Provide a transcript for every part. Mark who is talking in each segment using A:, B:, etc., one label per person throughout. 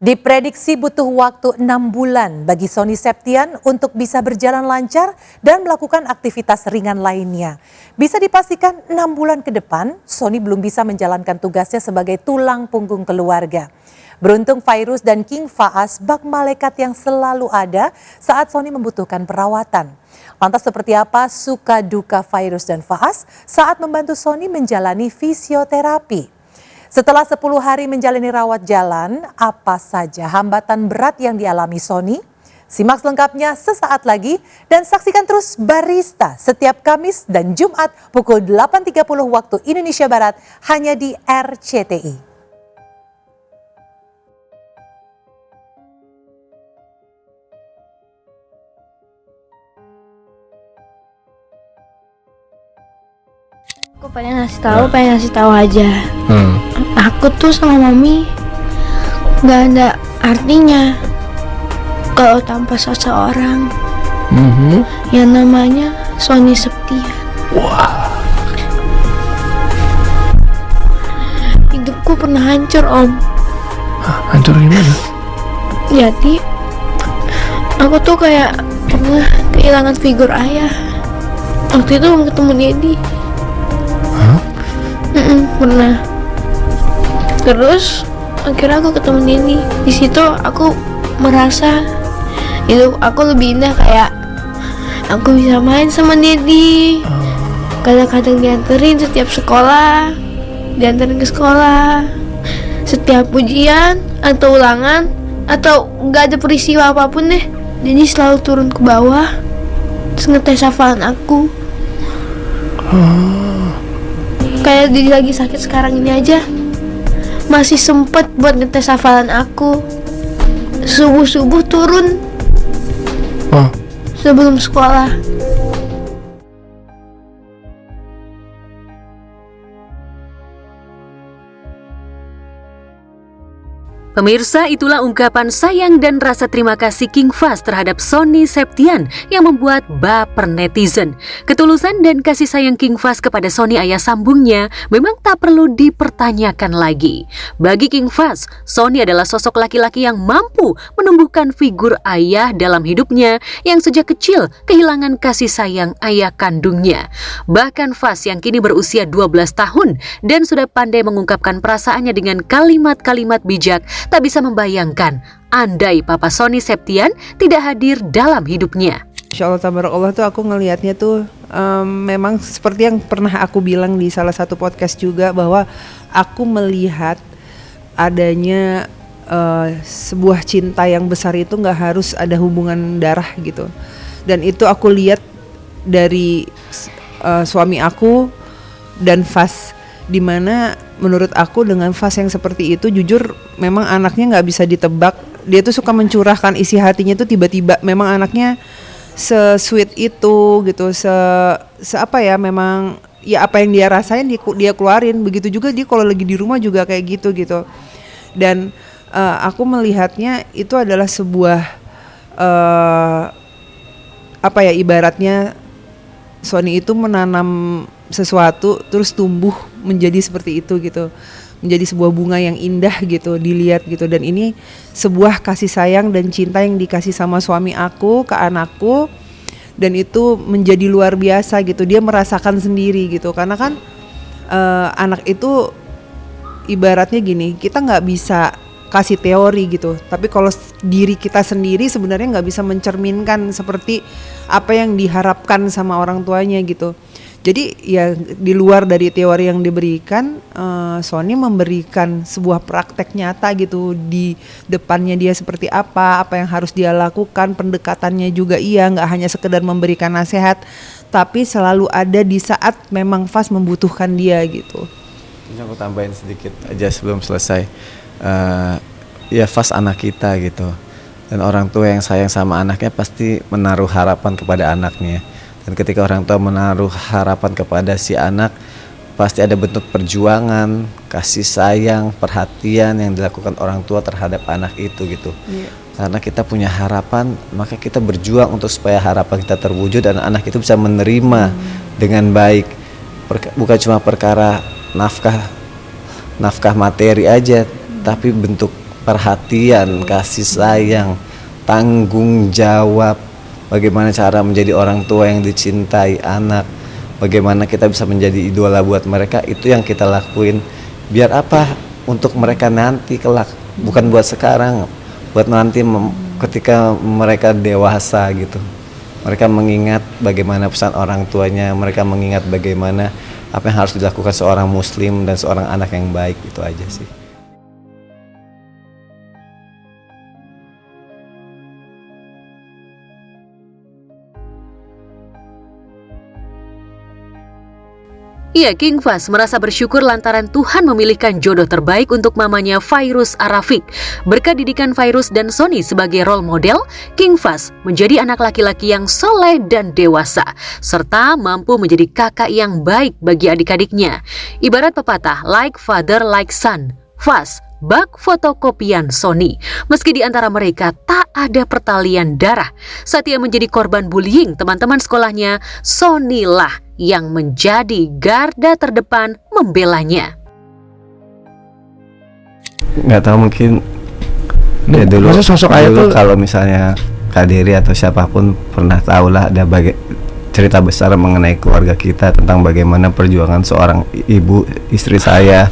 A: Diprediksi butuh waktu 6 bulan bagi Sony Septian untuk bisa berjalan lancar dan melakukan aktivitas ringan lainnya. Bisa dipastikan 6 bulan ke depan, Sony belum bisa menjalankan tugasnya sebagai tulang punggung keluarga. Beruntung Fairuz dan King Faas bak malaikat yang selalu ada saat Sony membutuhkan perawatan. Lantas seperti apa suka duka Fairuz dan Faas saat membantu Sony menjalani fisioterapi? Setelah 10 hari menjalani rawat jalan, apa saja hambatan berat yang dialami Sony? Simak selengkapnya sesaat lagi dan saksikan terus Barista setiap Kamis dan Jumat pukul 8.30 waktu Indonesia Barat hanya di RCTI.
B: Aku pengen ngasih tahu aja. Aku tuh sama mami nggak ada artinya kalau tanpa seseorang yang namanya Sony Septian.
C: Wah.
B: Hidupku pernah hancur, Om.
C: Hancur gimana?
B: Jadi aku tuh kayak pernah kehilangan figur ayah. Waktu itu belum ketemu Dedi. Pernah. Terus akhirnya aku ketemu Dedi. Di situ aku merasa hidup aku lebih indah, kayak aku bisa main sama Dedi. Kadang-kadang dianterin setiap sekolah, dianterin ke sekolah. Setiap ujian atau ulangan atau nggak ada peristiwa apapun deh, Dedi selalu turun ke bawah terus ngetes hafalan aku. Kayak Dedi lagi sakit sekarang ini aja masih sempet buat ngetes hafalan aku. Subuh-subuh turun sebelum sekolah.
D: Pemirsa, itulah ungkapan sayang dan rasa terima kasih King Faas terhadap Sony Septian yang membuat baper netizen. Ketulusan dan kasih sayang King Faas kepada Sony ayah sambungnya memang tak perlu dipertanyakan lagi. Bagi King Faas, Sony adalah sosok laki-laki yang mampu menumbuhkan figur ayah dalam hidupnya yang sejak kecil kehilangan kasih sayang ayah kandungnya. Bahkan Faas yang kini berusia 12 tahun dan sudah pandai mengungkapkan perasaannya dengan kalimat-kalimat bijak, tak bisa membayangkan andai Papa Sony Septian tidak hadir dalam hidupnya.
E: Insya Allah tabarakallah tuh aku ngelihatnya tuh memang seperti yang pernah aku bilang di salah satu podcast juga, bahwa aku melihat adanya sebuah cinta yang besar itu nggak harus ada hubungan darah gitu. Dan itu aku lihat dari suami aku dan Faas, dimana menurut aku dengan Faas yang seperti itu, jujur memang anaknya nggak bisa ditebak. Dia tuh suka mencurahkan isi hatinya tuh tiba-tiba. Memang anaknya se-sweet itu gitu, apa ya, memang ya apa yang dia rasain dia keluarin. Begitu juga dia kalau lagi di rumah juga kayak gitu. Dan aku melihatnya itu adalah sebuah apa ya, ibaratnya Sony itu menanam sesuatu terus tumbuh menjadi seperti itu gitu, menjadi sebuah bunga yang indah gitu dilihat gitu. Dan ini sebuah kasih sayang dan cinta yang dikasih sama suami aku ke anakku, dan itu menjadi luar biasa gitu. Dia merasakan sendiri gitu, karena kan anak itu ibaratnya gini, kita nggak bisa kasih teori gitu, tapi kalau diri kita sendiri sebenarnya nggak bisa mencerminkan seperti apa yang diharapkan sama orang tuanya gitu. Jadi ya di luar dari teori yang diberikan, Sony memberikan sebuah praktek nyata gitu di depannya dia seperti apa yang harus dia lakukan. Pendekatannya juga nggak hanya sekedar memberikan nasihat, tapi selalu ada di saat memang Faas membutuhkan dia gitu.
C: Ini aku tambahin sedikit aja sebelum selesai. Ya Faas anak kita gitu, dan orang tua yang sayang sama anaknya pasti menaruh harapan kepada anaknya. Dan ketika orang tua menaruh harapan kepada si anak, pasti ada bentuk perjuangan, kasih sayang, perhatian yang dilakukan orang tua terhadap anak itu gitu. Karena kita punya harapan, maka kita berjuang untuk supaya harapan kita terwujud dan anak itu bisa menerima dengan baik. Bukan cuma perkara nafkah materi aja, tapi bentuk perhatian, kasih sayang, tanggung jawab, bagaimana cara menjadi orang tua yang dicintai anak, bagaimana kita bisa menjadi idola buat mereka, itu yang kita lakuin. Biar apa? Untuk mereka nanti kelak, bukan buat sekarang, buat nanti ketika mereka dewasa gitu. Mereka mengingat bagaimana pesan orang tuanya, mereka mengingat bagaimana apa yang harus dilakukan seorang muslim dan seorang anak yang baik, itu aja sih.
D: Iya, King Fas merasa bersyukur lantaran Tuhan memilihkan jodoh terbaik untuk mamanya Fairuz Ar-Rafiq. Berkat didikan Fairuz dan Sony sebagai role model, King Fas menjadi anak laki-laki yang soleh dan dewasa, serta mampu menjadi kakak yang baik bagi adik-adiknya. Ibarat pepatah, like father like son, Fas bak fotokopian Sony. Meski di antara mereka tak ada pertalian darah, saat ia menjadi korban bullying teman-teman sekolahnya, Sony lah yang menjadi garda terdepan membelanya.
C: Nggak tahu, mungkin
F: ya
C: dulu
F: sosok ayah tuh
C: kalau misalnya Kak Dery atau siapapun pernah tahu lah ada cerita besar mengenai keluarga kita, tentang bagaimana perjuangan seorang ibu, istri saya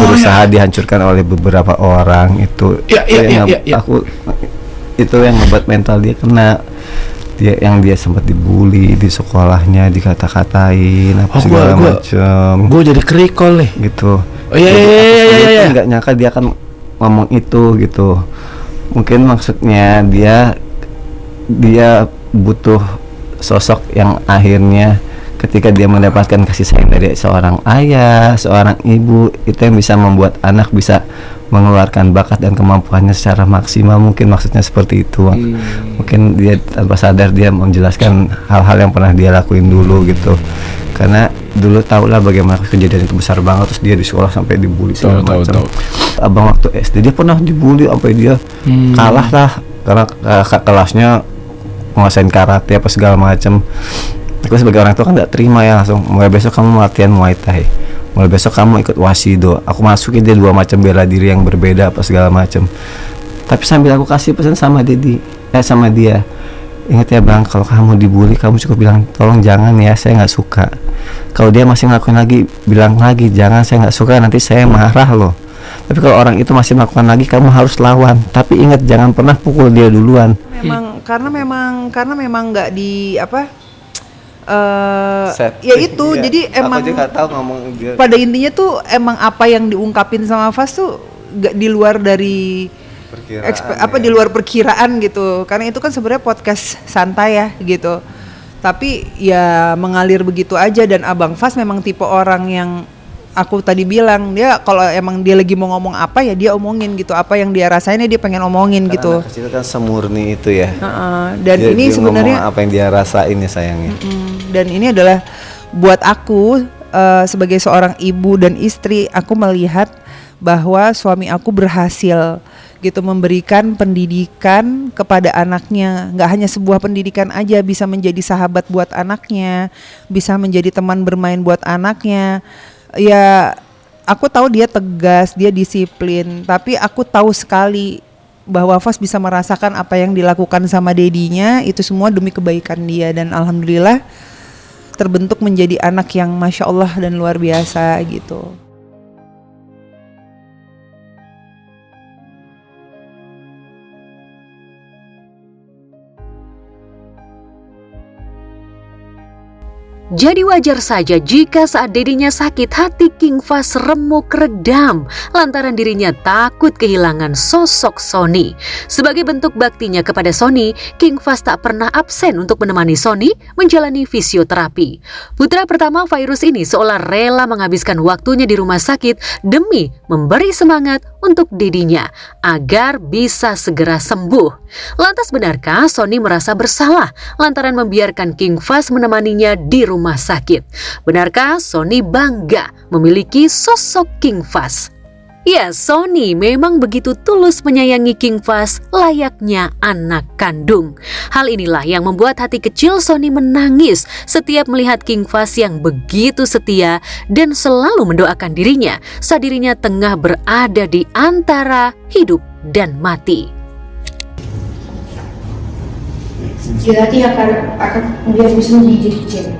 C: berusaha dihancurkan oleh beberapa orang. Itu aku itu yang ngebuat mental dia kena. Dia sempat dibully di sekolahnya, dikata-katain apa segala macam.
F: Gue jadi kerikol nih
C: Gitu.
F: Iya.
C: Nggak nyangka dia akan ngomong itu gitu. Mungkin maksudnya dia butuh sosok yang akhirnya ketika dia mendapatkan kasih sayang dari seorang ayah, seorang ibu, itu yang bisa membuat anak bisa mengeluarkan bakat dan kemampuannya secara maksimal. Mungkin maksudnya seperti itu. Mungkin dia tanpa sadar dia menjelaskan hal-hal yang pernah dia lakuin dulu gitu. Karena dulu tahulah bagaimana kejadian itu besar banget, terus dia di sekolah sampai dibully segala macam. Abang waktu SD dia pernah dibully sampai dia kalah lah karena kakak kelasnya menguasain karate apa segala macam. Aku sebagai orang tua kan nggak terima ya, langsung mulai besok kamu latihan Muay Thai, mulai besok kamu ikut Wasido. Aku masukin dia 2 macam bela diri yang berbeda apa segala macam. Tapi sambil aku kasih pesan sama sama dia, ingat ya bang, kalau kamu dibully kamu cukup bilang tolong jangan ya, saya nggak suka. Kalau dia masih ngelakuin lagi, bilang lagi jangan, saya nggak suka, nanti saya marah loh. Tapi kalau orang itu masih melakukan lagi, kamu harus lawan. Tapi ingat jangan pernah pukul dia duluan.
E: Karena memang nggak di apa?
C: Set.
E: Ya itu,
C: Iya.
E: jadi emang
C: aku juga tahu ngomong dia.
E: pada intinya tuh emang apa yang diungkapin sama Fas tuh gak di luar dari di luar perkiraan gitu. Karena itu kan sebenarnya podcast santai ya gitu. Tapi ya mengalir begitu aja, dan Abang Fas memang tipe orang yang aku tadi bilang, dia kalau emang dia lagi mau ngomong apa ya dia omongin gitu, apa yang dia rasainnya dia pengen omongin.
C: Karena
E: gitu.
C: Anak kecil kan semurni itu ya.
E: Dan ini
C: dia
E: sebenarnya
C: apa yang dia rasain ya sayangnya.
E: dan ini adalah buat aku sebagai seorang ibu dan istri, aku melihat bahwa suami aku berhasil gitu memberikan pendidikan kepada anaknya. Nggak hanya sebuah pendidikan aja, bisa menjadi sahabat buat anaknya, bisa menjadi teman bermain buat anaknya. Ya aku tahu dia tegas, dia disiplin, tapi aku tahu sekali bahwa Fas bisa merasakan apa yang dilakukan sama dedinya, itu semua demi kebaikan dia. Dan alhamdulillah terbentuk menjadi anak yang Masya Allah dan luar biasa gitu.
D: Jadi wajar saja jika saat dedinya sakit hati King Fas remuk redam lantaran dirinya takut kehilangan sosok Sony. Sebagai bentuk baktinya kepada Sony, King Fas tak pernah absen untuk menemani Sony menjalani fisioterapi. Putra pertama Fairuz ini seolah rela menghabiskan waktunya di rumah sakit demi memberi semangat untuk dedinya agar bisa segera sembuh. Lantas benarkah Sony merasa bersalah lantaran membiarkan King Fas menemaninya di rumah sakit? Benarkah Sony bangga memiliki sosok King Fas? Ya, Sony memang begitu tulus menyayangi King Fahz layaknya anak kandung. Hal inilah yang membuat hati kecil Sony menangis setiap melihat King Fahz yang begitu setia dan selalu mendoakan dirinya saat dirinya tengah berada di antara hidup dan mati.
G: Nanti akan biar bisa menjadi cewek.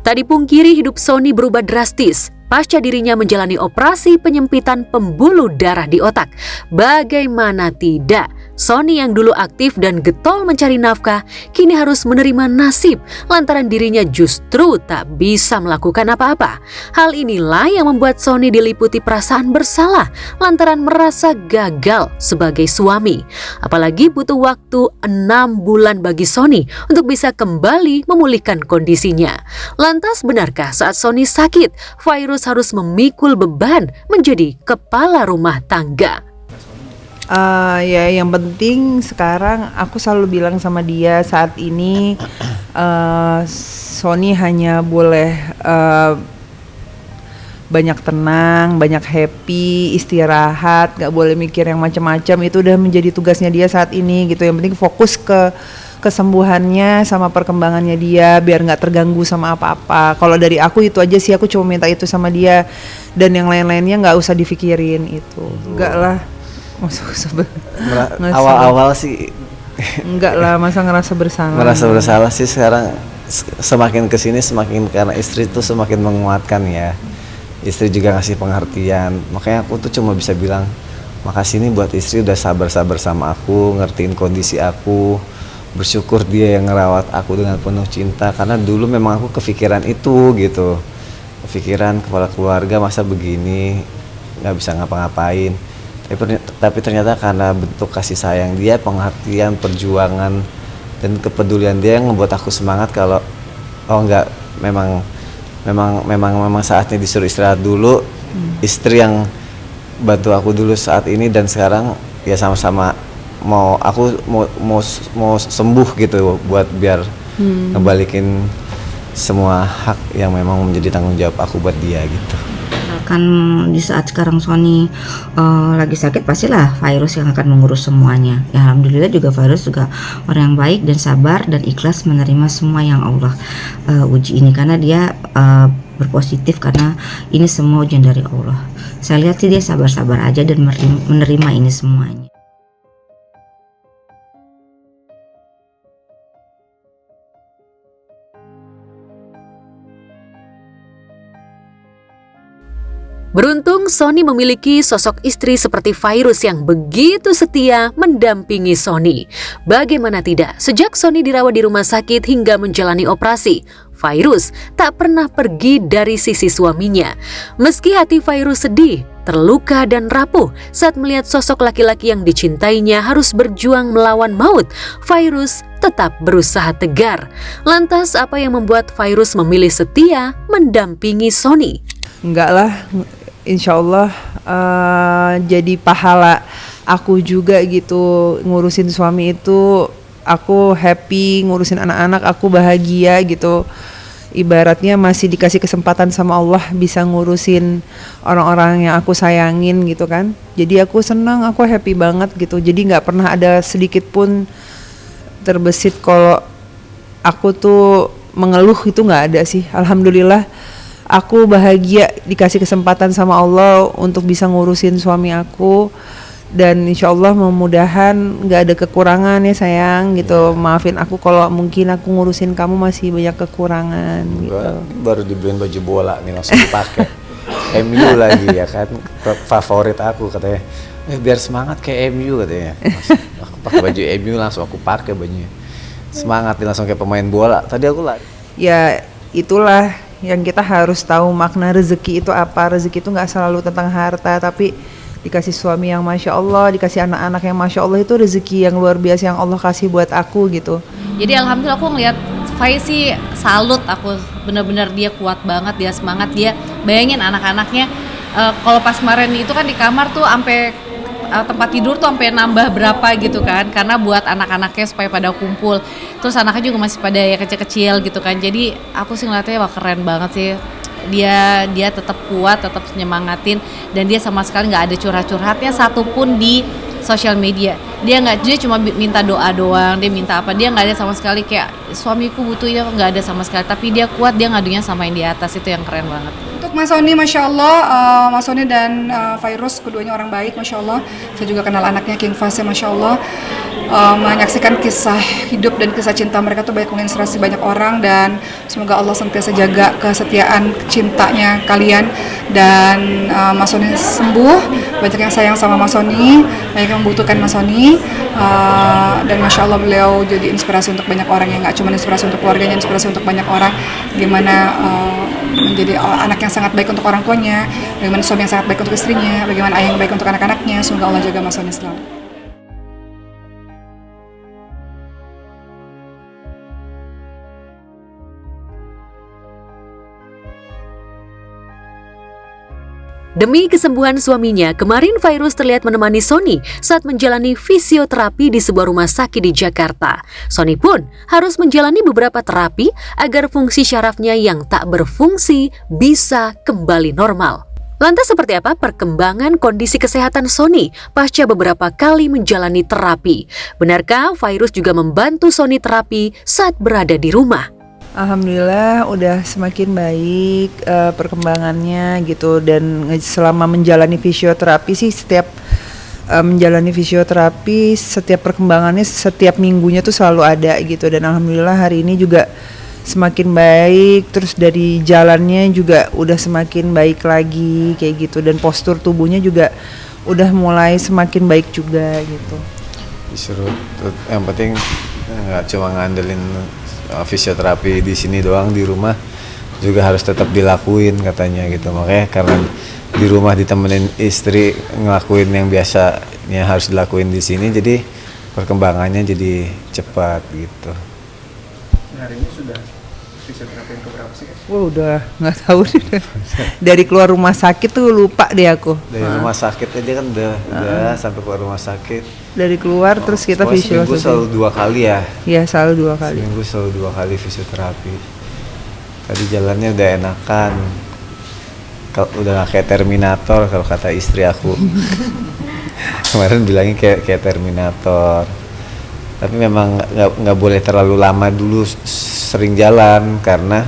D: Tak dipungkiri hidup Sony berubah drastis pasca dirinya menjalani operasi penyempitan pembuluh darah di otak. Bagaimana tidak, Sony yang dulu aktif dan getol mencari nafkah kini harus menerima nasib lantaran dirinya justru tak bisa melakukan apa-apa. Hal inilah yang membuat Sony diliputi perasaan bersalah lantaran merasa gagal sebagai suami. Apalagi butuh waktu 6 bulan bagi Sony untuk bisa kembali memulihkan kondisinya. Lantas benarkah saat Sony sakit, Fairuz harus memikul beban menjadi kepala rumah tangga?
E: Ya yang penting sekarang aku selalu bilang sama dia saat ini Sony hanya boleh banyak tenang, banyak happy, istirahat, gak boleh mikir yang macam-macam. Itu udah menjadi tugasnya dia saat ini gitu. Yang penting fokus ke kesembuhannya sama perkembangannya dia biar nggak terganggu sama apa-apa. Kalau dari aku itu aja sih, aku cuma minta itu sama dia, dan yang lain-lainnya nggak usah dipikirin itu. Enggak lah,
C: Awal-awal sih
E: enggak lah, masa ngerasa bersalah.
C: merasa bersalah sih. Sekarang semakin kesini semakin, karena istri tuh semakin menguatkan ya. Istri juga ngasih pengertian, makanya aku tuh cuma bisa bilang makasih nih buat istri udah sabar-sabar sama aku, ngertiin kondisi aku. Bersyukur dia yang ngerawat aku dengan penuh cinta, karena dulu memang aku kepikiran itu gitu, kepikiran kepala keluarga masa begini nggak bisa ngapa-ngapain. Tapi ternyata karena bentuk kasih sayang dia, pengertian, perjuangan dan kepedulian dia yang membuat aku semangat kalau enggak, memang saatnya disuruh istirahat dulu. Istri yang bantu aku dulu saat ini, dan sekarang ya sama-sama mau sembuh gitu, buat biar ngebalikin semua hak yang memang menjadi tanggung jawab aku buat dia gitu.
H: Kan di saat sekarang Sony lagi sakit, pastilah Fairuz yang akan mengurus semuanya. Ya alhamdulillah juga Fairuz juga orang yang baik dan sabar dan ikhlas menerima semua yang Allah uji ini, karena dia berpositif karena ini semua ujian dari Allah. Saya lihat sih dia sabar-sabar aja dan menerima ini semuanya.
D: Beruntung Sony memiliki sosok istri seperti Fairuz yang begitu setia mendampingi Sony. Bagaimana tidak, sejak Sony dirawat di rumah sakit hingga menjalani operasi, Fairuz tak pernah pergi dari sisi suaminya. Meski hati Fairuz sedih, terluka dan rapuh saat melihat sosok laki-laki yang dicintainya harus berjuang melawan maut, Fairuz tetap berusaha tegar. Lantas apa yang membuat Fairuz memilih setia mendampingi Sony?
E: Enggak lah, insya Allah jadi pahala aku juga gitu. Ngurusin suami itu aku happy, ngurusin anak-anak aku bahagia gitu. Ibaratnya masih dikasih kesempatan sama Allah bisa ngurusin orang-orang yang aku sayangin gitu kan. Jadi aku senang, aku happy banget gitu. Jadi gak pernah ada sedikit pun terbesit kalau aku tuh mengeluh, itu gak ada sih. Alhamdulillah aku bahagia dikasih kesempatan sama Allah untuk bisa ngurusin suami aku, dan insya Allah mudah-mudahan gak ada kekurangan ya sayang gitu. Maafin aku kalau mungkin aku ngurusin kamu masih banyak kekurangan gitu.
C: Baru dibeliin baju bola nih langsung dipakai. MU lagi ya kan, favorit aku katanya. Biar semangat kayak MU katanya. Aku pakai baju MU, langsung aku pakai bajunya. Semangat nih langsung kayak pemain bola. Tadi aku lari.
E: Ya itulah yang kita harus tahu makna rezeki itu apa. Rezeki itu nggak selalu tentang harta, tapi dikasih suami yang Masya Allah, dikasih anak-anak yang Masya Allah, itu rezeki yang luar biasa yang Allah kasih buat aku gitu.
I: Jadi alhamdulillah aku ngeliat Fai sih salut, aku bener-bener dia kuat banget, dia semangat, dia bayangin anak-anaknya kalau pas kemarin itu kan di kamar tuh sampai tempat tidur tuh sampai nambah berapa gitu kan, karena buat anak-anaknya supaya pada kumpul, terus anaknya juga masih pada ya kecil-kecil gitu kan. Jadi aku sih ngeliatnya wah keren banget sih, dia tetap kuat, tetap nyemangatin, dan dia sama sekali nggak ada curhat-curhatnya satupun di sosial media. Dia cuma minta doa doang, dia minta apa, dia nggak ada sama sekali kayak suamiku butuh ya, nggak ada sama sekali. Tapi dia kuat, dia ngadunya sama yang di atas, itu yang keren banget.
J: Untuk Mas Sony, Masya Allah, Mas Sony dan Fairuz keduanya orang baik, Masya Allah. Saya juga kenal anaknya King Fas ya, Masya Allah. Menyaksikan kisah hidup dan kisah cinta mereka tuh banyak menginspirasi banyak orang, dan semoga Allah senantiasa jaga kesetiaan cintanya kalian, dan Mas Sony sembuh, banyak yang sayang sama Mas Sony, banyak yang membutuhkan Mas Sony, dan Masya Allah beliau jadi inspirasi untuk banyak orang, yang nggak cuma inspirasi untuk keluarganya, inspirasi untuk banyak orang, gimana menjadi anak yang sangat baik untuk orang tuanya, bagaimana suami yang sangat baik untuk istrinya, bagaimana ayah yang baik untuk anak-anaknya. Semoga Allah jaga Mas Sony selalu.
D: Demi kesembuhan suaminya, kemarin Fairuz terlihat menemani Sony saat menjalani fisioterapi di sebuah rumah sakit di Jakarta. Sony pun harus menjalani beberapa terapi agar fungsi syarafnya yang tak berfungsi bisa kembali normal. Lantas seperti apa perkembangan kondisi kesehatan Sony pasca beberapa kali menjalani terapi? Benarkah Fairuz juga membantu Sony terapi saat berada di rumah?
E: Alhamdulillah udah semakin baik perkembangannya gitu, dan selama menjalani fisioterapi sih setiap menjalani fisioterapi setiap perkembangannya setiap minggunya tuh selalu ada gitu, dan alhamdulillah hari ini juga semakin baik, terus dari jalannya juga udah semakin baik lagi kayak gitu, dan postur tubuhnya juga udah mulai semakin baik juga gitu.
C: Disuruh yang penting nggak cuma ngandelin fisioterapi di sini doang, di rumah juga harus tetap dilakuin katanya gitu. Makanya karena di rumah ditemenin istri ngelakuin yang biasanya harus dilakuin di sini, jadi perkembangannya jadi cepat gitu.
F: Hari ini sudah fisioterapi yang keberapa sih?
E: Wah udah nggak tahu deh. Dari keluar rumah sakit tuh lupa deh aku.
C: Dari rumah sakit aja kan udah sampai keluar rumah sakit.
E: Dari keluar terus kita fisioterapi.
C: Seminggu selalu 2 kali ya?
E: Iya selalu 2 kali.
C: Seminggu selalu 2 kali fisioterapi. Tadi jalannya udah enakan. Udah gak kayak Terminator kalau kata istri aku. Kemarin bilangnya kayak Terminator. Tapi memang nggak boleh terlalu lama dulu sering jalan karena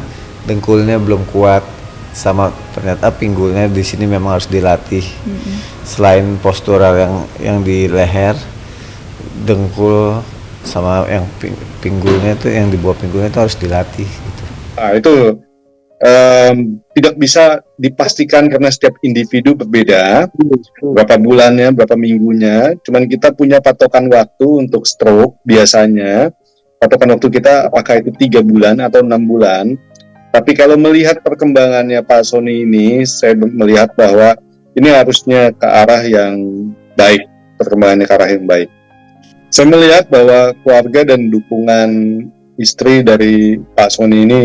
C: dengkulnya belum kuat, sama ternyata pinggulnya di sini memang harus dilatih. Selain postural yang di leher, dengkul sama yang pinggulnya itu, yang di bawah pinggulnya itu harus dilatih gitu.
K: Nah, itu tidak bisa dipastikan karena setiap individu berbeda, berapa bulannya, berapa minggunya. Cuman kita punya patokan waktu untuk stroke biasanya. Patokan waktu kita apakah itu 3 bulan atau 6 bulan. Tapi kalau melihat perkembangannya Pak Sony ini, saya melihat bahwa ini harusnya ke arah yang baik, perkembangannya ke arah yang baik. Saya melihat bahwa keluarga dan dukungan istri dari Pak Sony ini,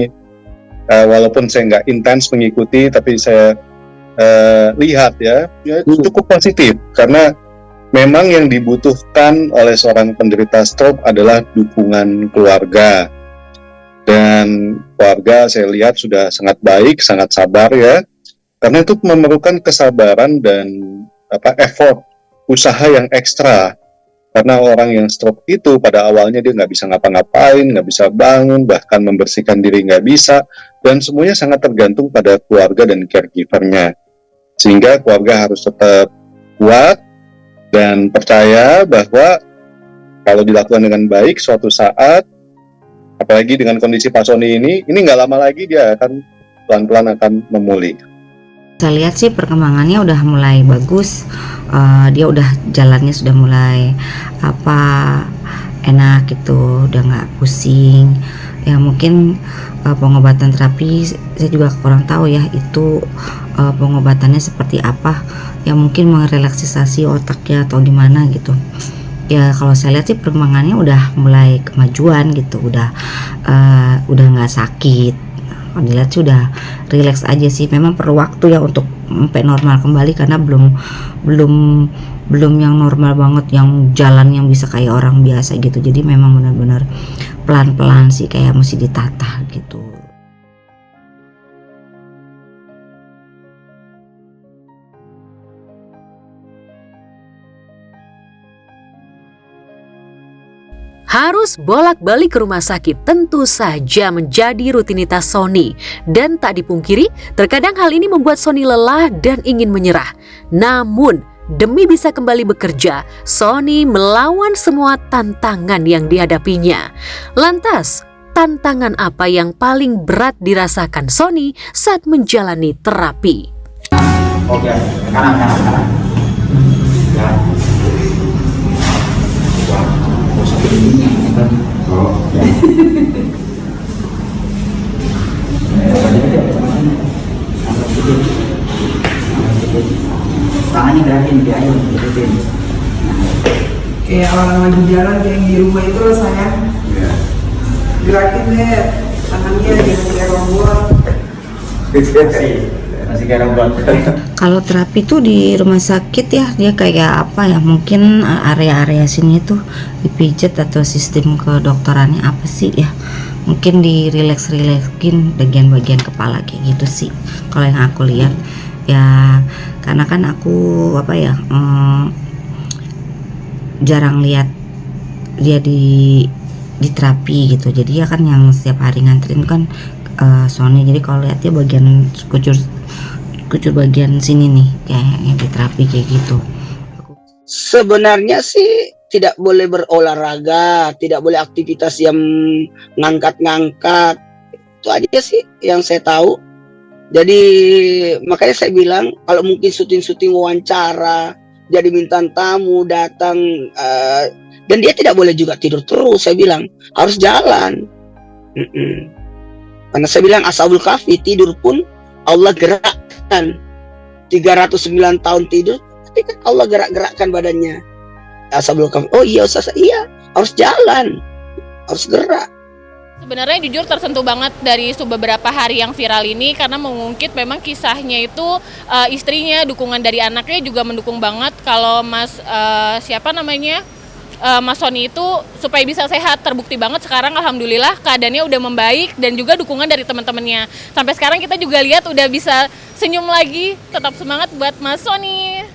K: walaupun saya nggak intens mengikuti, tapi saya lihat ya cukup positif, karena memang yang dibutuhkan oleh seorang penderita stroke adalah dukungan keluarga, dan keluarga saya lihat sudah sangat baik, sangat sabar ya, karena itu memerlukan kesabaran dan effort, usaha yang ekstra. Karena orang yang stroke itu pada awalnya dia nggak bisa ngapa-ngapain, nggak bisa bangun, bahkan membersihkan diri nggak bisa, dan semuanya sangat tergantung pada keluarga dan caregivernya. Sehingga keluarga harus tetap kuat dan percaya bahwa kalau dilakukan dengan baik suatu saat, apalagi dengan kondisi Pak Sony ini nggak lama lagi dia akan pelan-pelan akan memulih.
H: Saya lihat sih perkembangannya udah mulai bagus, dia udah jalannya sudah mulai enak gitu, udah nggak pusing. Ya mungkin pengobatan terapi saya juga kurang tahu ya itu pengobatannya seperti apa. Ya mungkin merelaksasi otaknya atau gimana gitu. Ya kalau saya lihat sih perkembangannya udah mulai kemajuan gitu, udah nggak sakit. Kalau dilihat sih udah relax aja sih. Memang perlu waktu ya untuk sampai normal kembali karena belum yang normal banget, yang jalan yang bisa kayak orang biasa gitu. Jadi memang benar-benar pelan-pelan sih, kayak mesti ditata gitu.
D: Harus bolak-balik ke rumah sakit tentu saja menjadi rutinitas Sony. Dan tak dipungkiri, terkadang hal ini membuat Sony lelah dan ingin menyerah. Namun, demi bisa kembali bekerja, Sony melawan semua tantangan yang dihadapinya. Lantas, tantangan apa yang paling berat dirasakan Sony saat menjalani terapi?
L: Oke, kanan. Ya. Tangannya gerakin dia, ayo gerakin.
E: Kayak orang lagi jalan kayak di rumah itu loh sayang. Gerakin deh tangannya, jangan kayak rombongan.
L: Masih kayak robot.
H: Kalau terapi tuh di rumah sakit ya, dia kayak apa ya, mungkin area-area sini tuh dipijat atau sistem kedokterannya apa sih ya, mungkin di relax-relaxin bagian-bagian kepala kayak gitu sih kalau yang aku lihat ya. Karena kan aku apa ya, jarang lihat dia di terapi gitu, jadi ya kan yang setiap hari nganterin kan Sony. Jadi kalau lihat dia bagian kucur bagian sini nih kayak yang di terapi kayak gitu.
M: Sebenarnya sih tidak boleh berolahraga, tidak boleh aktivitas yang ngangkat-ngangkat. Itu aja sih yang saya tahu. Jadi makanya saya bilang kalau mungkin syuting-syuting wawancara, jadi bintang tamu datang, dan dia tidak boleh juga tidur terus. Saya bilang harus jalan. Karena saya bilang Ashabul Kahfi tidur pun Allah gerakkan. 309 tahun tidur, tapi kan Allah gerak-gerakkan badannya. Ashabul Kahfi, oh iya Ustaz, iya harus jalan, harus gerak.
N: Sebenarnya jujur tersentuh banget dari beberapa hari yang viral ini karena mengungkit memang kisahnya itu istrinya, dukungan dari anaknya juga mendukung banget kalau Mas Sony itu supaya bisa sehat. Terbukti banget sekarang alhamdulillah keadaannya udah membaik dan juga dukungan dari teman-temannya. Sampai sekarang kita juga lihat udah bisa senyum lagi. Tetap semangat buat Mas Sony.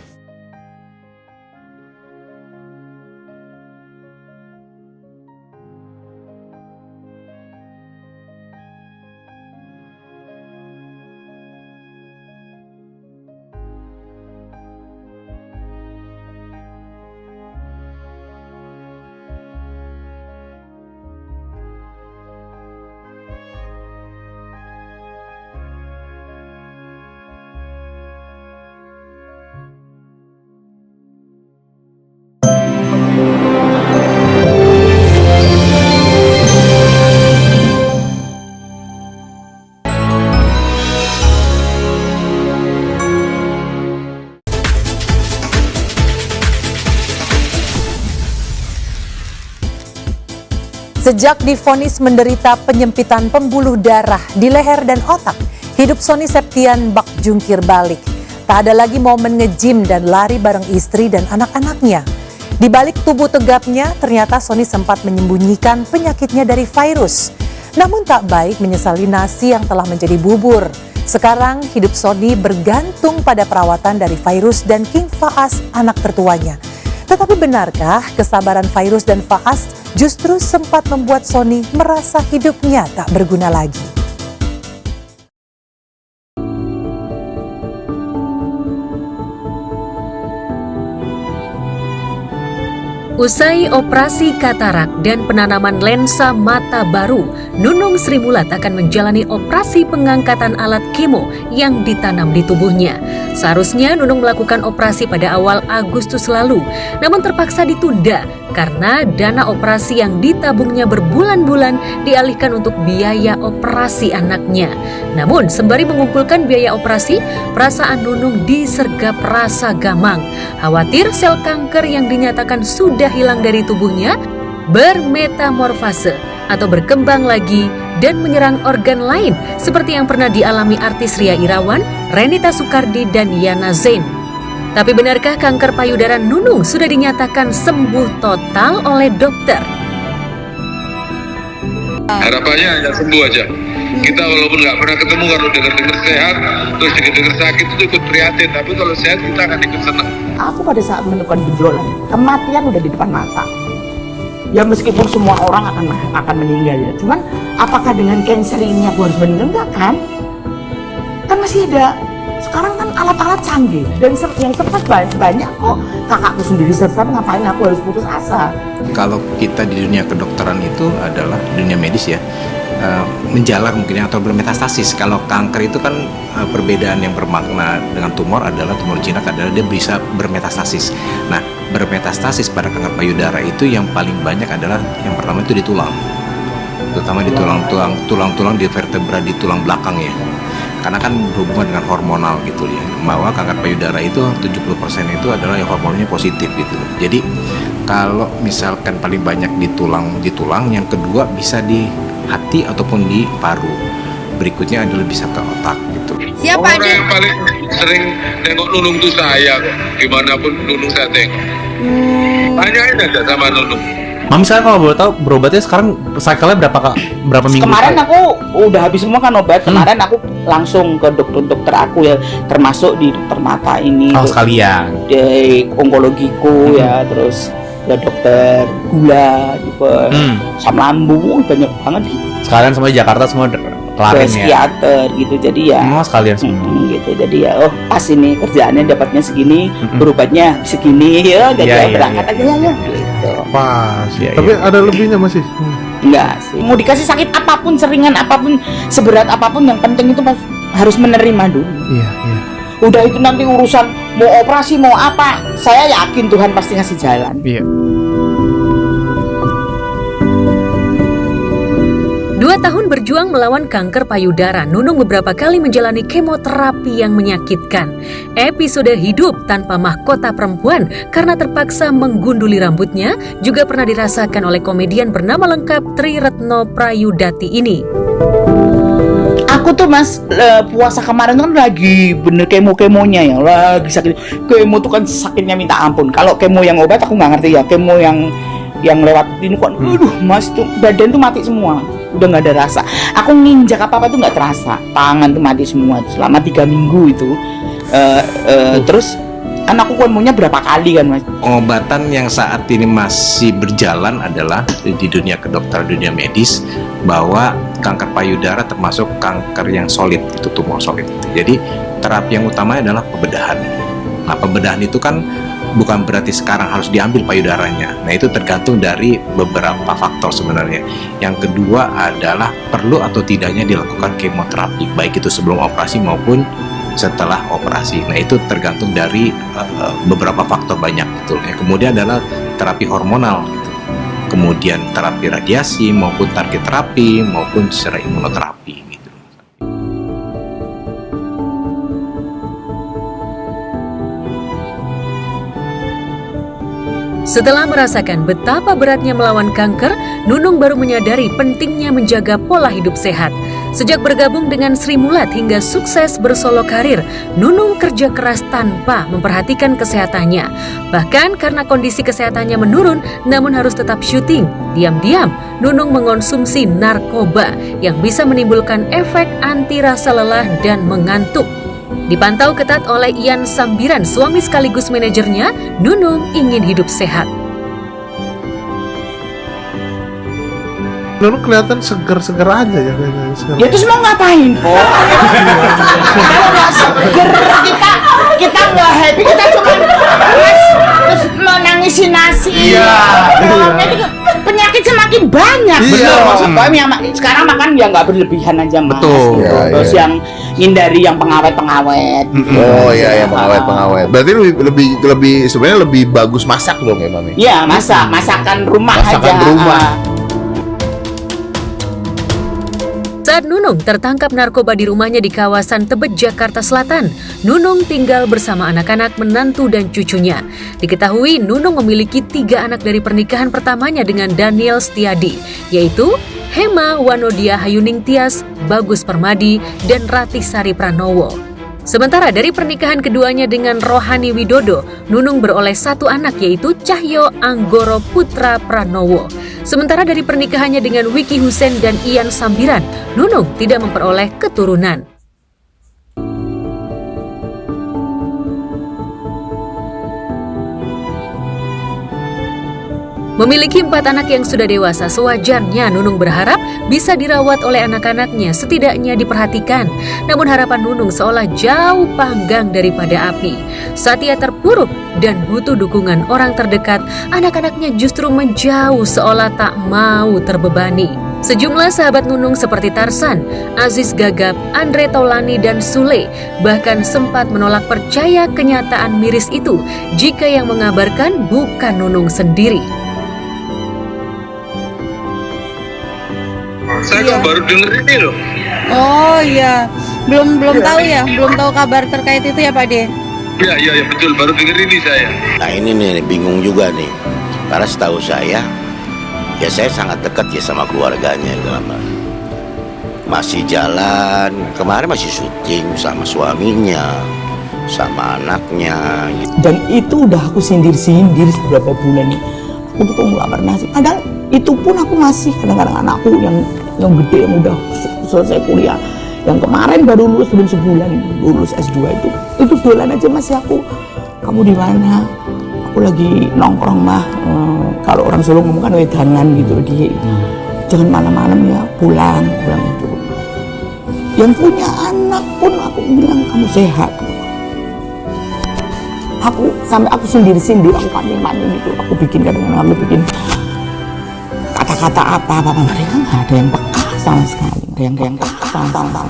A: Sejak divonis menderita penyempitan pembuluh darah di leher dan otak, hidup Sony Septian bak jungkir balik. Tak ada lagi momen nge-gym dan lari bareng istri dan anak-anaknya. Di balik tubuh tegapnya, ternyata Sony sempat menyembunyikan penyakitnya dari virus. Namun tak baik menyesali nasi yang telah menjadi bubur. Sekarang hidup Sony bergantung pada perawatan dari virus dan King Faas, anak tertuanya. Tetapi benarkah kesabaran virus dan Faas justru sempat membuat Sony merasa hidupnya tak berguna lagi?
D: Usai operasi katarak dan penanaman lensa mata baru, Nunung Sri Mulat akan menjalani operasi pengangkatan alat kemo yang ditanam di tubuhnya. Seharusnya Nunung melakukan operasi pada awal Agustus lalu, namun terpaksa ditunda karena dana operasi yang ditabungnya berbulan-bulan dialihkan untuk biaya operasi anaknya. Namun sembari mengumpulkan biaya operasi, perasaan Nunung disergap rasa gamang. Khawatir sel kanker yang dinyatakan sudah hilang dari tubuhnya bermetamorfase atau berkembang lagi dan menyerang organ lain seperti yang pernah dialami artis Ria Irawan, Renita Soekardi, dan Yana Zain. Tapi benarkah kanker payudara Nunung sudah dinyatakan sembuh total oleh dokter?
O: Harapannya hanya sembuh aja. Kita walaupun nggak pernah ketemu, kalau dengar-dengar sehat, terus dengar sakit itu ikut prihatin. Tapi kalau sehat kita akan ikut senang.
L: Aku pada saat menemukan benjolan, kematian udah di depan mata. Ya meskipun semua orang akan meninggal ya, cuman apakah dengan cancer ini aku harus meninggal? Enggak kan? Kan masih ada, sekarang kan alat-alat canggih dan yang sempat banyak kok. Kakakku sendiri serta, ngapain aku harus putus asa?
P: Kalau kita di dunia kedokteran itu adalah dunia medis ya, menjalar mungkin atau bermetastasis. Kalau kanker itu kan perbedaan yang bermakna dengan tumor adalah tumor jinak adalah dia bisa bermetastasis. Nah, bermetastasis pada kanker payudara itu yang paling banyak adalah yang pertama itu di tulang, terutama di tulang-tulang di vertebra di tulang belakang ya. Karena kan berhubungan dengan hormonal gitu ya, bahwa kanker payudara itu 70% itu adalah yang hormonnya positif gitu. Jadi kalau misalkan paling banyak di tulang, yang kedua bisa di hati ataupun di paru, berikutnya adalah bisa ke otak gitu.
O: Orang yang paling sering nengok Nunung itu saya kok, dimanapun Nunung saya tengok. Tanyain aja sama Nunung.
F: Mami, saya kalau boleh tahu berobatnya sekarang cycle-nya berapa minggu?
L: Kemarin aku udah habis semua kan obat. Kemarin aku langsung ke dokter aku ya, termasuk di dokter mata ini.
F: Oh, sekalian.
L: Di onkologiku ya, terus ke dokter gula juga, asam lambung, banyak banget.
F: Sekalian semua di Jakarta semua kelarin ya.
L: Psikiater gitu, jadi ya.
F: Oh, sekalian semua.
L: Gitu, jadi ya, oh pas ini kerjaannya dapatnya segini, berobatnya segini ya, jadi berangkat aja ya. Gitu.
Q: Pas. Tapi ada lebihnya masih?
L: Enggak sih. Mau dikasih sakit apapun, seringan apapun, seberat apapun, yang penting itu harus menerima dulu.
Q: Iya.
L: Udah itu nanti urusan mau operasi mau apa, saya yakin Tuhan pasti ngasih jalan.
F: Iya.
D: 2 tahun berjuang melawan kanker payudara, Nunung beberapa kali menjalani kemoterapi yang menyakitkan. Episode hidup tanpa mahkota perempuan karena terpaksa menggunduli rambutnya juga pernah dirasakan oleh komedian bernama lengkap Tri Retno Prayudati ini.
L: Aku tuh mas, puasa kemarin kan lagi bener kemo-kemonya ya, lagi sakit. Kemo tuh kan sakitnya minta ampun. Kalau kemo yang obat aku nggak ngerti ya, kemo yang lewat ini kok, aduh mas tuh badan tuh mati semua, udah nggak ada rasa. Aku nginjak apa tuh nggak terasa, tangan tuh mati semua selama 3 minggu itu. Terus kan aku kemonya berapa kali kan mas.
P: Pengobatan yang saat ini masih berjalan adalah di dunia kedokteran, dunia medis, bahwa kanker payudara termasuk kanker yang solid, itu tumor solid. Jadi terapi yang utama adalah pembedahan. Nah, pembedahan itu kan bukan berarti sekarang harus diambil payudaranya. Nah, itu tergantung dari beberapa faktor sebenarnya. Yang kedua adalah perlu atau tidaknya dilakukan kemoterapi, baik itu sebelum operasi maupun setelah operasi. Nah, itu tergantung dari beberapa faktor banyak gitu. Yang kemudian adalah terapi hormonal gitu. Kemudian terapi radiasi maupun target terapi maupun secara imunoterapi gitu.
D: Setelah merasakan betapa beratnya melawan kanker, Nunung baru menyadari pentingnya menjaga pola hidup sehat. Sejak bergabung dengan Sri Mulat hingga sukses bersolo karir, Nunung kerja keras tanpa memperhatikan kesehatannya. Bahkan karena kondisi kesehatannya menurun, namun harus tetap syuting. Diam-diam, Nunung mengonsumsi narkoba yang bisa menimbulkan efek anti rasa lelah dan mengantuk. Dipantau ketat oleh Ian Sambiran, suami sekaligus manajernya, Nunung ingin hidup sehat.
Q: Nunung kelihatan seger-seger aja ya kayaknya.
L: Ya terus mau ngapain kok? Kalau nggak seger kita nggak happy, kita cuma terus mau nangisin nasi.
Q: Iya.
L: Penyakit semakin banyak.
R: Iya.
L: Maksud kami yang sekarang makan ya nggak berlebihan aja Mas.
R: Betul.
L: Gitu.
R: Iya,
L: Terus
R: iya.
L: yang ngindari yang pengawet-pengawet.
R: Oh iya, yang pengawet. Berarti lebih sebenarnya lebih bagus masak dong ya Mami?
L: Iya, masakan rumah
R: Masakan
L: aja.
R: rumah.
D: Saat Nunung tertangkap narkoba di rumahnya di kawasan Tebet, Jakarta Selatan, Nunung tinggal bersama anak-anak, menantu dan cucunya. Diketahui Nunung memiliki 3 anak dari pernikahan pertamanya dengan Daniel Setiadi, yaitu Hema Wanodia Hayuning Tias, Bagus Permadi, dan Ratisari Pranowo. Sementara dari pernikahan keduanya dengan Rohani Widodo, Nunung beroleh 1 anak yaitu Cahyo Anggoro Putra Pranowo. Sementara dari pernikahannya dengan Wiki Husen dan Ian Sambiran, Nunung tidak memperoleh keturunan. Memiliki 4 anak yang sudah dewasa, sewajarnya Nunung berharap bisa dirawat oleh anak-anaknya, setidaknya diperhatikan. Namun harapan Nunung seolah jauh panggang daripada api. Saat ia terpuruk dan butuh dukungan orang terdekat, anak-anaknya justru menjauh seolah tak mau terbebani. Sejumlah sahabat Nunung seperti Tarsan, Aziz Gagap, Andre Taulani, dan Sule bahkan sempat menolak percaya kenyataan miris itu jika yang mengabarkan bukan Nunung sendiri.
O: Saya kan baru denger ini loh.
S: Oh iya, belum tahu ya, belum tahu kabar terkait itu ya Pak De.
O: Iya betul, baru denger ini saya.
T: Nah ini nih bingung juga nih, karena setahu saya, ya saya sangat dekat ya sama keluarganya dalam masih jalan, kemarin masih syuting sama suaminya, sama anaknya. Gitu.
L: Dan itu udah aku sindir-sindir beberapa bulan nih. Aku tuh kok nggak pernah sih. Padahal itu pun aku masih kadang-kadang anakku yang gede yang udah selesai kuliah, yang kemarin baru lulus belum sebulan lulus S2 itu bulan aja masih aku, kamu di mana? Aku lagi nongkrong mah, kalau orang Solo ngomong kan wedangan gitu dia, jangan malam-malam ya pulang itu. Yang punya anak pun aku bilang kamu sehat. Aku sampai aku sindir-sindir, aku panik-panik gitu, aku bikin kadang-kadang aku bikin kata-kata apa mereka nggak ada yang peka sama sekali, nggak ada yang peka sama.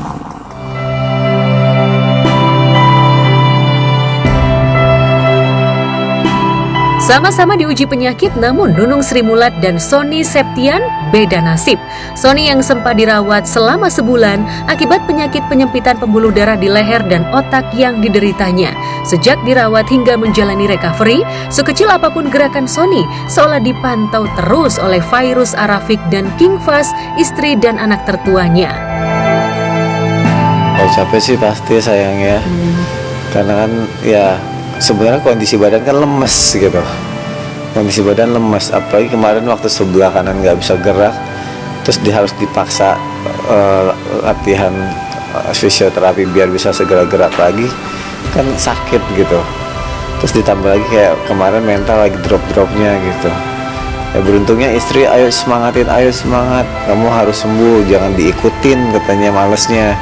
D: Sama-sama diuji penyakit, namun Nunung Sri Mulat dan Sony Septian beda nasib. Sony yang sempat dirawat selama sebulan akibat penyakit penyempitan pembuluh darah di leher dan otak yang dideritanya. Sejak dirawat hingga menjalani recovery, sekecil apapun gerakan Sony seolah dipantau terus oleh Fairuz Arafik dan King Fas, istri dan anak tertuanya.
C: Kalau capek sih pasti sayang ya, karena kan ya sebenarnya kondisi badan kan lemes gitu, kondisi badan lemes, apalagi kemarin waktu sebelah kanan nggak bisa gerak, terus harus dipaksa latihan fisioterapi biar bisa segera gerak lagi, kan sakit gitu. Terus ditambah lagi kayak kemarin mental lagi drop-dropnya gitu. Ya beruntungnya istri, ayo semangatin, ayo semangat, kamu harus sembuh, jangan diikutin katanya malesnya.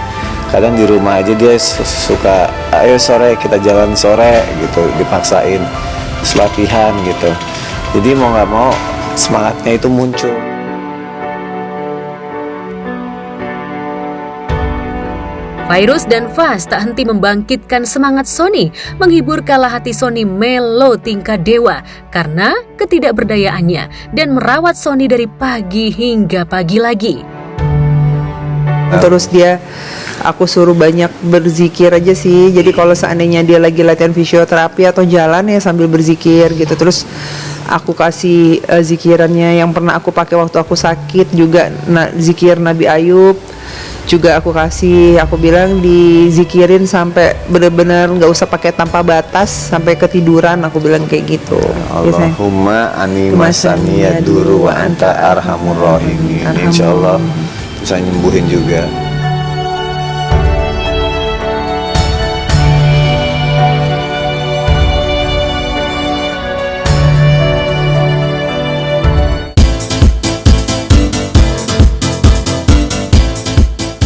C: Kadang di rumah aja dia suka, ayo sore kita jalan sore gitu, dipaksain terus latihan gitu. Jadi mau nggak mau semangatnya itu muncul.
D: Fairuz dan Fas tak henti membangkitkan semangat Sony, menghibur kala hati Sony melo tingkah dewa karena ketidakberdayaannya dan merawat Sony dari pagi hingga pagi lagi.
E: Terus aku suruh banyak berzikir aja sih. Jadi kalau seandainya dia lagi latihan fisioterapi atau jalan ya sambil berzikir gitu. Terus aku kasih zikirannya yang pernah aku pakai waktu aku sakit juga, zikir Nabi Ayub. Juga aku kasih, aku bilang dizikirin sampai benar-benar nggak usah pakai tanpa batas sampai ketiduran, aku bilang kayak gitu.
C: Allahumma ani masaniya duru wa anta arhamur rahimin. Insyaallah bisa nyembuhin juga.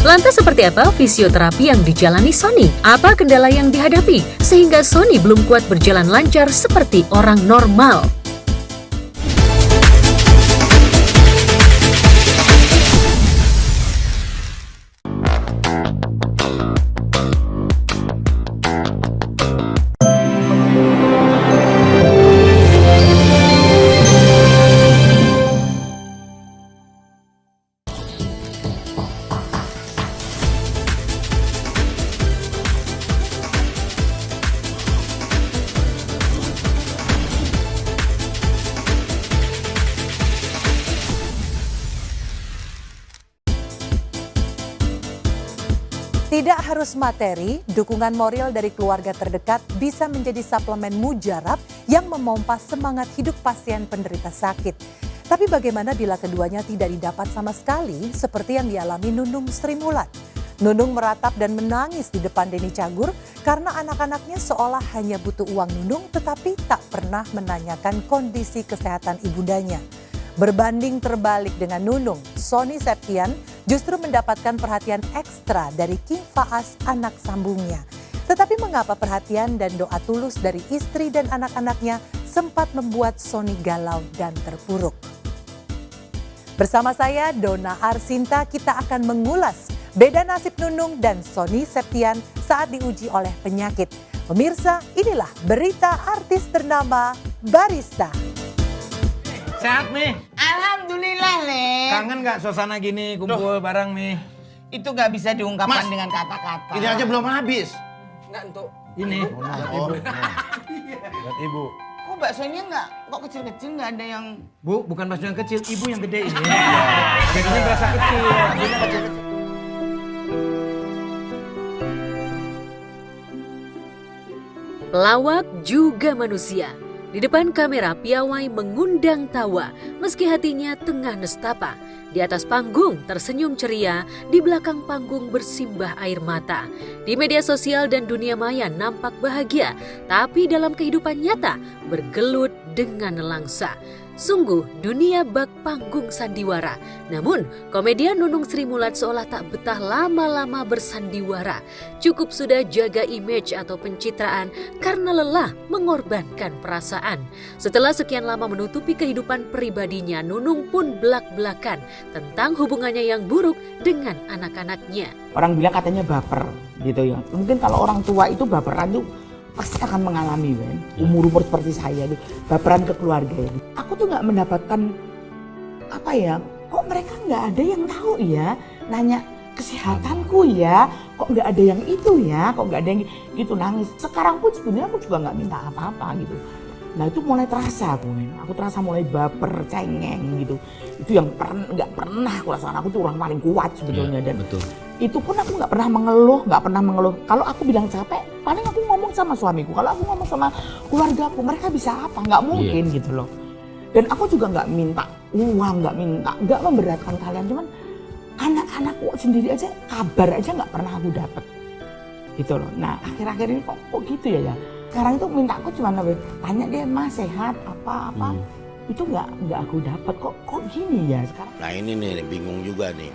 D: Lantas seperti apa fisioterapi yang dijalani Sony? Apa kendala yang dihadapi sehingga Sony belum kuat berjalan lancar seperti orang normal?
A: Tidak harus materi, dukungan moral dari keluarga terdekat bisa menjadi suplemen mujarab yang memompa semangat hidup pasien penderita sakit. Tapi bagaimana bila keduanya tidak didapat sama sekali seperti yang dialami Nunung Sri Mulat? Nunung meratap dan menangis di depan Denny Cagur karena anak-anaknya seolah hanya butuh uang Nunung tetapi tak pernah menanyakan kondisi kesehatan ibundanya. Berbanding terbalik dengan Nunung, Sony Septian justru mendapatkan perhatian ekstra dari King Faas, anak sambungnya. Tetapi mengapa perhatian dan doa tulus dari istri dan anak-anaknya sempat membuat Sony galau dan terpuruk? Bersama saya, Dona Arsinta, kita akan mengulas beda nasib Nunung dan Sony Septian saat diuji oleh penyakit. Pemirsa, inilah berita artis ternama Barista.
U: Sehat, Mi?
V: Alhamdulillah, Le.
U: Kangen gak suasana gini, kumpul bareng, Mi?
V: Itu gak bisa diungkapkan
U: Mas,
V: dengan kata-kata.
U: ini aja belum habis.
V: Enggak, untuk.
U: Ini, buat Ibu. Buat Ibu.
V: Kok baksonya enggak, kok kecil-kecil nggak ada yang...
U: Bu, bukan bakso yang kecil, Ibu yang gede ini. Jadinya berasa kecil. Jadinya kecil-kecil.
D: Pelawak juga manusia. Di depan kamera piawai mengundang tawa meski hatinya tengah nestapa. Di atas panggung tersenyum ceria, di belakang panggung bersimbah air mata. Di media sosial dan dunia maya nampak bahagia, tapi dalam kehidupan nyata bergelut dengan nelangsa. Sungguh dunia bak panggung sandiwara. Namun komedian Nunung Sri Mulat seolah tak betah lama-lama bersandiwara. Cukup sudah jaga image atau pencitraan karena lelah mengorbankan perasaan. Setelah sekian lama menutupi kehidupan pribadinya, Nunung pun belak-belakan tentang hubungannya yang buruk dengan anak-anaknya.
L: Orang bilang katanya baper gitu ya. Mungkin kalau orang tua itu baperan tuh pasti akan mengalami kan. Umur-umur seperti saya nih, baperan ke keluarga ini. Aku tuh nggak mendapatkan apa ya, kok mereka nggak ada yang tahu ya, nanya kesehatanku ya, kok nggak ada yang itu ya, kok nggak ada yang gitu, nangis. Sekarang pun sebenarnya aku juga nggak minta apa-apa gitu. Nah itu mulai terasa aku terasa mulai baper, cengeng gitu. Itu yang nggak pernah aku rasakan. Aku tuh orang paling kuat sebetulnya dan
U: betul.
L: Itu pun aku nggak pernah mengeluh. Kalau aku bilang capek, paling aku ngomong sama suamiku. Kalau aku ngomong sama keluargaku, mereka bisa apa? Nggak mungkin gitu loh. Dan aku juga nggak minta uang, nggak memberatkan kalian. Cuman anak-anakku sendiri aja, kabar aja nggak pernah aku dapat. Gitu loh. Nah akhir-akhir ini kok gitu ya. Sekarang itu minta aku cuma tanya deh, Mas sehat apa. Itu nggak aku dapat kok gini ya sekarang.
T: Nah ini nih bingung juga nih.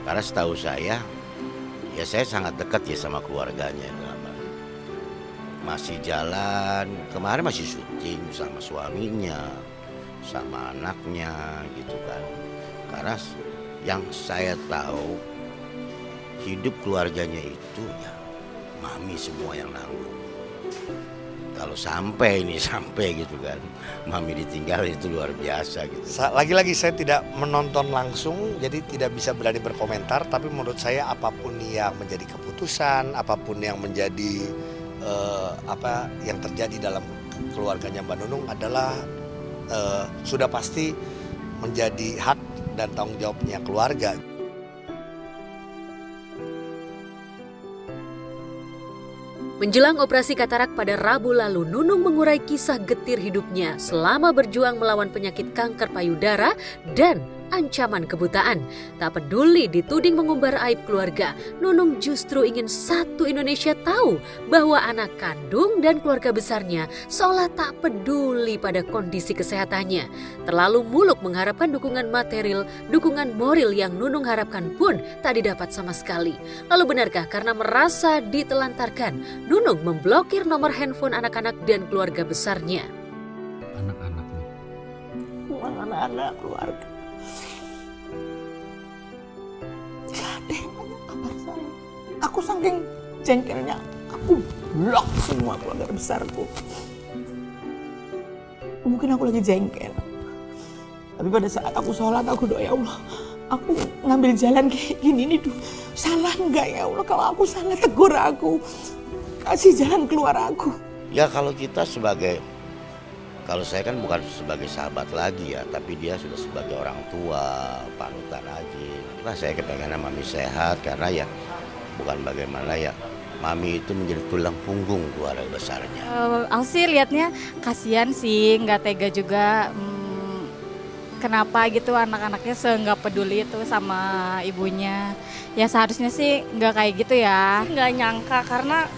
T: Karena setahu saya, ya saya sangat dekat ya sama keluarganya. Masih jalan, kemarin masih syuting sama suaminya, sama anaknya gitu kan. Karena yang saya tahu, hidup keluarganya itu ya mami semua yang nanggung. Kalau sampai gitu kan, mami ditinggal itu luar biasa gitu.
W: Lagi-lagi saya tidak menonton langsung, jadi tidak bisa berani berkomentar. Tapi menurut saya apapun yang menjadi keputusan, apapun yang menjadi apa yang terjadi dalam keluarganya Mbak Nunung adalah sudah pasti menjadi hak dan tanggung jawabnya keluarga.
D: Menjelang operasi katarak pada Rabu lalu, Nunung mengurai kisah getir hidupnya selama berjuang melawan penyakit kanker payudara dan ancaman kebutaan. Tak peduli dituding mengumbar aib keluarga, Nunung justru ingin satu Indonesia tahu bahwa anak kandung dan keluarga besarnya seolah tak peduli pada kondisi kesehatannya. Terlalu muluk mengharapkan dukungan material, dukungan moral yang Nunung harapkan pun tak didapat sama sekali. Lalu benarkah karena merasa ditelantarkan, Nunung memblokir nomor handphone anak-anak dan keluarga besarnya?
L: Anak-anak keluarga. Aku saking jengkelnya, aku blok semua keluarga besarku. Mungkin aku lagi jengkel. Tapi pada saat aku sholat, aku doa, ya Allah, aku ngambil jalan kayak gini nih, salah enggak ya Allah? Kalau aku salah, tegur aku. Kasih jalan keluar aku.
T: Ya kalau kita kalau saya kan bukan sebagai sahabat lagi ya, tapi dia sudah sebagai orang tua, panutan aja. Nah saya kepengen mami sehat karena ya bukan bagaimana ya. Mami itu menjadi tulang punggung keluarga besarnya.
S: Aku sih liatnya kasihan sih, nggak tega juga. Kenapa gitu anak-anaknya nggak peduli itu sama ibunya. Ya seharusnya sih nggak kayak gitu ya.
B: Nggak nyangka karena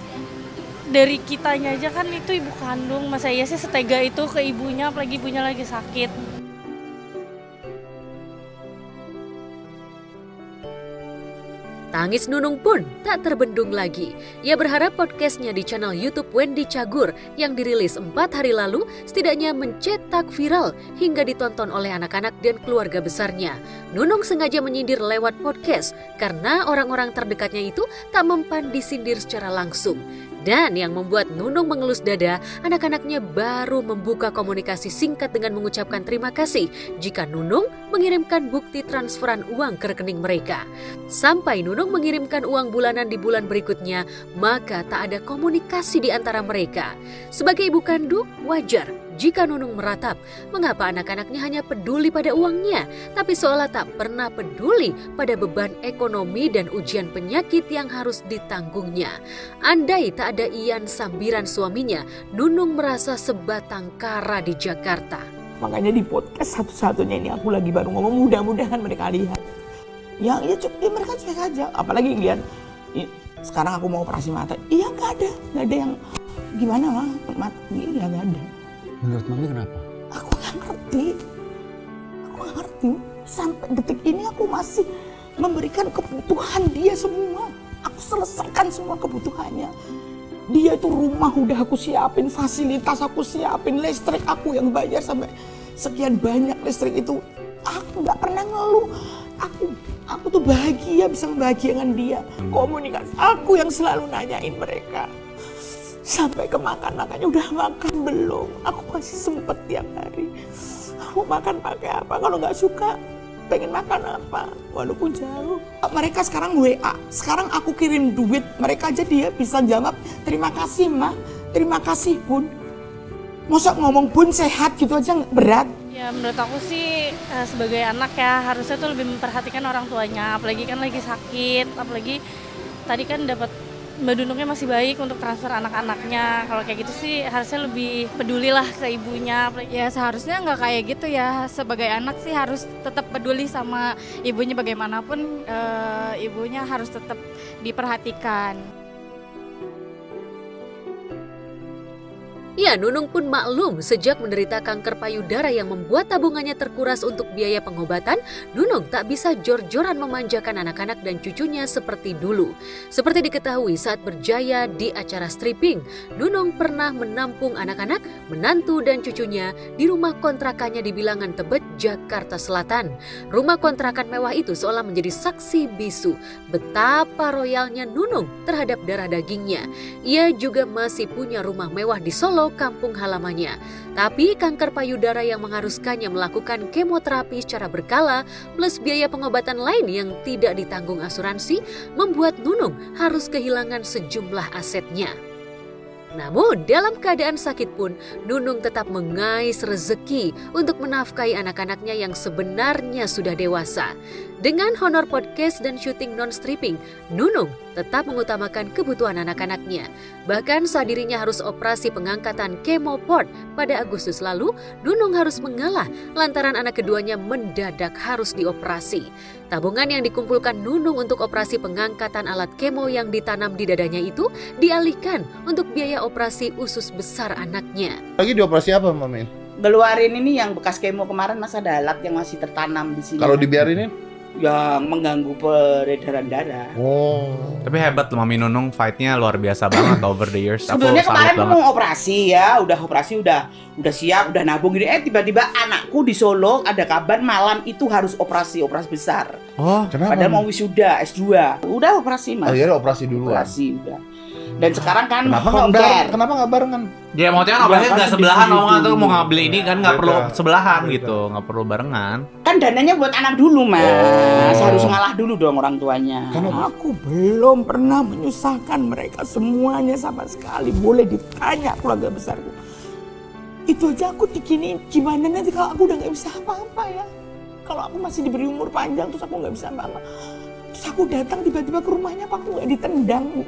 B: dari kitanya aja kan itu ibu kandung. Masa iya sih setega itu ke ibunya, apalagi ibunya lagi sakit.
D: Tangis Nunung pun tak terbendung lagi. Ia berharap podcastnya di channel YouTube Wendy Cagur yang dirilis 4 hari lalu setidaknya mencetak viral hingga ditonton oleh anak-anak dan keluarga besarnya. Nunung sengaja menyindir lewat podcast karena orang-orang terdekatnya itu tak mempan disindir secara langsung. Dan yang membuat Nunung mengelus dada, anak-anaknya baru membuka komunikasi singkat dengan mengucapkan terima kasih jika Nunung mengirimkan bukti transferan uang ke rekening mereka. Sampai Nunung mengirimkan uang bulanan di bulan berikutnya, maka tak ada komunikasi di antara mereka. Sebagai ibu kandung, wajar jika Nunung meratap mengapa anak-anaknya hanya peduli pada uangnya, tapi seolah tak pernah peduli pada beban ekonomi dan ujian penyakit yang harus ditanggungnya. Andai tak ada Ian sambiran suaminya, Nunung merasa sebatang kara di Jakarta.
L: Makanya di podcast satu-satunya ini aku lagi baru ngomong, mudah-mudahan mereka lihat. Ya mereka cuek aja, apalagi lihat sekarang aku mau operasi mata. Iya nggak ada yang gimana mah mata, iya nggak ada.
G: Menurut Mami kenapa?
L: Aku nggak ngerti. Sampai detik ini aku masih memberikan kebutuhan dia semua. Aku selesaikan semua kebutuhannya. Dia itu rumah udah aku siapin, fasilitas aku siapin, listrik aku yang bayar sampai sekian banyak listrik itu. Aku nggak pernah ngeluh. Aku tuh bahagia bisa membahagiakan dia. Komunikasi aku yang selalu nanyain mereka. Sampai ke makannya udah makan belum? Aku masih sempet tiap hari. Aku makan pakai apa? Kalau nggak suka, pengen makan apa? Walaupun jauh. Mereka sekarang WA. Sekarang aku kirim duit. Mereka aja dia bisa jawab, terima kasih Ma, terima kasih Bun. Masa ngomong Bun sehat gitu aja berat.
B: Ya menurut aku sih sebagai anak ya harusnya tuh lebih memperhatikan orang tuanya. Apalagi kan lagi sakit, apalagi tadi kan dapat Mbak Nunungnya masih baik untuk transfer anak-anaknya. Kalau kayak gitu sih harusnya lebih pedulilah ke ibunya.
S: Ya seharusnya nggak kayak gitu ya. Sebagai anak sih harus tetap peduli sama ibunya, bagaimanapun ibunya harus tetap diperhatikan.
D: Ya, Nunung pun maklum sejak menderita kanker payudara yang membuat tabungannya terkuras untuk biaya pengobatan, Nunung tak bisa jor-joran memanjakan anak-anak dan cucunya seperti dulu. Seperti diketahui saat berjaya di acara stripping, Nunung pernah menampung anak-anak, menantu dan cucunya di rumah kontrakannya di Bilangan Tebet, Jakarta Selatan. Rumah kontrakan mewah itu seolah menjadi saksi bisu betapa royalnya Nunung terhadap darah dagingnya. Ia juga masih punya rumah mewah di Solo, kampung halamannya. Tapi kanker payudara yang mengharuskannya melakukan kemoterapi secara berkala plus biaya pengobatan lain yang tidak ditanggung asuransi membuat Nunung harus kehilangan sejumlah asetnya. Namun dalam keadaan sakit pun Nunung tetap mengais rezeki untuk menafkahi anak-anaknya yang sebenarnya sudah dewasa. Dengan honor podcast dan syuting non-stripping, Nunung tetap mengutamakan kebutuhan anak-anaknya. Bahkan saat dirinya harus operasi pengangkatan kemoport pada Agustus lalu, Nunung harus mengalah lantaran anak keduanya mendadak harus dioperasi. Tabungan yang dikumpulkan Nunung untuk operasi pengangkatan alat kemo yang ditanam di dadanya itu dialihkan untuk biaya operasi usus besar anaknya.
R: Lagi dioperasi apa, Mami?
L: Ngeluarin ini yang bekas kemo kemarin, masa ada alat yang masih tertanam di sini.
R: Kalau dibiarinin?
L: Yang mengganggu peredaran darah.
R: Oh.
G: Tapi hebat loh Mami Nunung, fight-nya luar biasa banget over the years.
L: Sebenarnya kemarin mau operasi ya, udah siap, udah nabung gitu. Tiba-tiba anakku di Solo ada kabar malam itu harus operasi besar.
R: Oh, kenapa?
L: Padahal mau wisuda S2. Udah operasi Mas.
R: Oh iya, operasi duluan.
L: Operasi udah. Dan sekarang kan
R: kenapa nggak barengan?
G: Ya maksudnya kan operasi nggak sebelahan, mau nggak beli ini kan nggak perlu sebelahan gitu, nggak perlu barengan.
L: Kan dananya buat anak dulu Mas, harus ngalah dulu dong orang tuanya. Aku belum pernah menyusahkan mereka semuanya sama sekali. Boleh ditanya keluarga besarku. Itu aja aku diginiin, gimana nanti kalau aku udah nggak bisa apa-apa ya? Kalau aku masih diberi umur panjang terus aku nggak bisa apa-apa. Terus aku datang tiba-tiba ke rumahnya, Pak, aku nggak ditendang, Bu.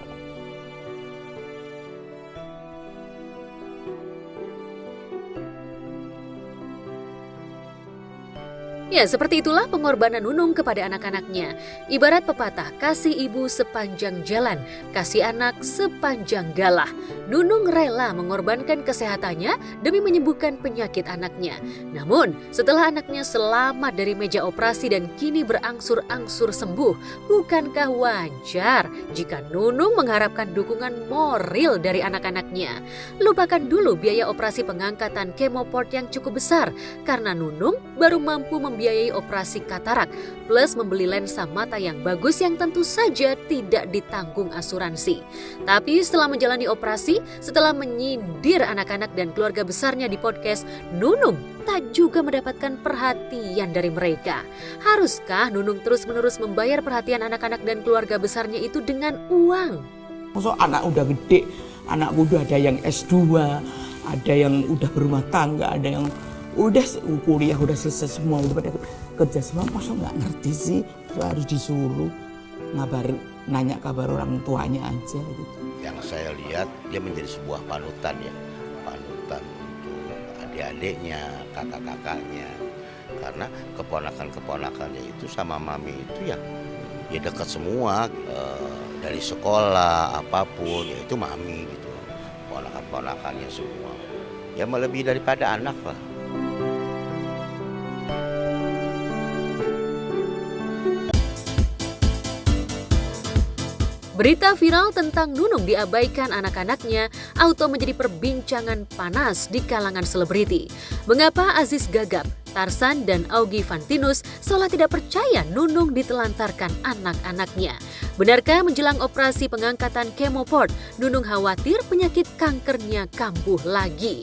D: Ya, seperti itulah pengorbanan Nunung kepada anak-anaknya. Ibarat pepatah, kasih ibu sepanjang jalan, kasih anak sepanjang galah. Nunung rela mengorbankan kesehatannya demi menyembuhkan penyakit anaknya. Namun, setelah anaknya selamat dari meja operasi dan kini berangsur-angsur sembuh, bukankah wajar jika Nunung mengharapkan dukungan moral dari anak-anaknya? Lupakan dulu biaya operasi pengangkatan kemoport yang cukup besar, karena Nunung baru mampu membiayai operasi katarak plus membeli lensa mata yang bagus yang tentu saja tidak ditanggung asuransi. Tapi setelah menjalani operasi, setelah menyindir anak-anak dan keluarga besarnya di podcast, Nunung tak juga mendapatkan perhatian dari mereka. Haruskah Nunung terus-menerus membayar perhatian anak-anak dan keluarga besarnya itu dengan uang?
L: Maksud anak udah gede, anakku udah ada yang S2, ada yang udah berumah tangga, ada yang udah kuliah, udah selesai semua, udah pada kerja semua. Masa nggak ngerti sih, harus disuruh nanya kabar orang tuanya aja gitu.
T: Yang saya lihat dia menjadi sebuah panutan ya, panutan untuk adik-adiknya, kakak-kakaknya, karena keponakan-keponakannya itu sama mami itu ya dekat semua, dari sekolah apapun ya itu mami gitu, ponakan-ponakannya semua ya melebihi daripada anak lah.
D: Berita viral tentang Nunung diabaikan anak-anaknya auto menjadi perbincangan panas di kalangan selebriti. Mengapa Aziz Gagap, Tarsan, dan Augie Fantinus seolah tidak percaya Nunung ditelantarkan anak-anaknya? Benarkah menjelang operasi pengangkatan kemoport, Nunung khawatir penyakit kankernya kambuh lagi?